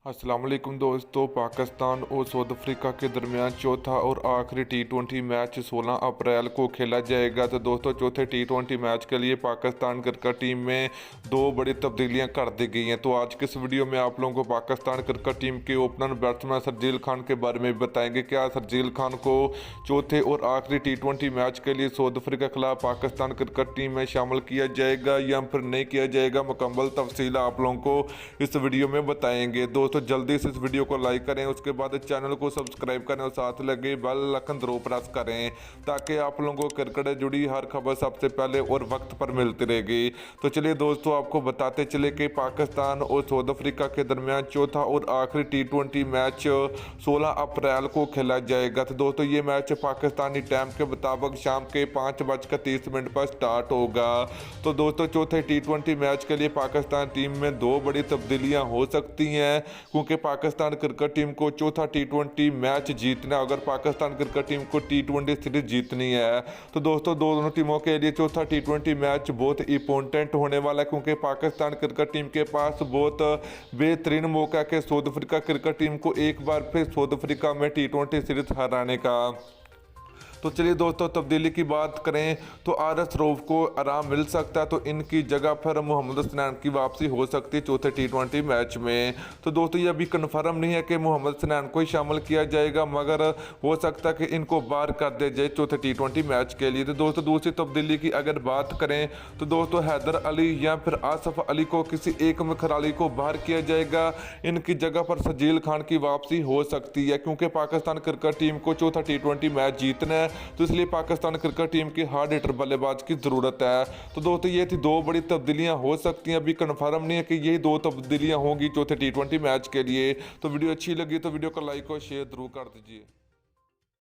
अस्सलाम वालेकुम दोस्तों। पाकिस्तान और साउथ अफ्रीका के दरमियान चौथा और आखिरी टी20 मैच 16 अप्रैल को खेला जाएगा। तो दोस्तों चौथे टी20 मैच के लिए पाकिस्तान क्रिकेट टीम में दो बड़ी तब्दीलियां कर दी गई हैं। तो आज के इस वीडियो में आप लोगों को पाकिस्तान क्रिकेट टीम के ओपनर बैट्समैन शर्जील खान के बारे में बताएंगे। क्या शर्जील खान को चौथे और आखिरी टी20 मैच के लिए साउथ अफ्रीका के खिलाफ पाकिस्तान क्रिकेट टीम में शामिल किया जाएगा या फिर नहीं किया जाएगा, मुकम्मल तफसील आप लोगों को इस वीडियो में बताएंगे। दोस्तों जल्दी से इस वीडियो को लाइक करें, उसके बाद चैनल को सब्सक्राइब करें और साथ लगे बेल आइकन जरूर प्रेस करें ताकि आप लोगों को क्रिकेट से जुड़ी हर खबर सबसे पहले और वक्त पर मिलती रहेगी। तो चलिए दोस्तों आपको बताते चले कि पाकिस्तान और साउथ अफ्रीका के दरमियान चौथा और आखिरी टी20 मैच 16 अप्रैल को खेला जाएगा। तो दोस्तों ये मैच पाकिस्तानी टाइम के मुताबिक शाम के 5:30 पर स्टार्ट होगा। तो दोस्तों चौथे टी20 मैच के लिए पाकिस्तान टीम में दो बड़ी तब्दीलियां हो सकती हैं, क्योंकि पाकिस्तान क्रिकेट टीम को चौथा टी20 मैच जीतना, अगर पाकिस्तान क्रिकेट टीम को टी20 सीरीज जीतनी है तो दोस्तों दोनों टीमों के लिए चौथा टी20 मैच बहुत इंपॉर्टेंट होने वाला है, क्योंकि पाकिस्तान क्रिकेट टीम के पास बहुत बेहतरीन मौका है कि साउथ अफ्रीका क्रिकेट टीम को एक बार फिर साउथ अफ्रीका में टी20 सीरीज हराने का। तो चलिए दोस्तों तब्दीली की बात करें तो आरएस रऊफ को आराम मिल सकता है, तो इनकी जगह पर मोहम्मद हसनैन की वापसी हो सकती है चौथे टी20 मैच में। तो दोस्तों ये अभी कन्फर्म नहीं है कि मोहम्मद हसनैन को ही शामिल किया जाएगा, मगर हो सकता है कि इनको बाहर कर दिया जाए चौथे टी20 मैच के लिए। तो दोस्तों दूसरी तब्दीली की अगर बात करें तो दोस्तों हैदर अली या फिर आसफ अली को किसी एक में खिलाड़ी को बाहर किया जाएगा, इनकी जगह पर शर्जील खान की वापसी हो सकती है, क्योंकि पाकिस्तान क्रिकेट टीम को चौथा टी20 मैच जीतना है, तो इसलिए पाकिस्तान क्रिकेट टीम की हार्ड हिटर बल्लेबाज की जरूरत है। तो दोस्तों ये थी दो बड़ी तब्दीलियां हो सकती हैं, अभी कंफर्म नहीं है कि यही दो तब्दीलियां होंगी चौथे टी20 मैच के लिए। तो वीडियो अच्छी लगी तो वीडियो को लाइक और शेयर जरूर कर दीजिए।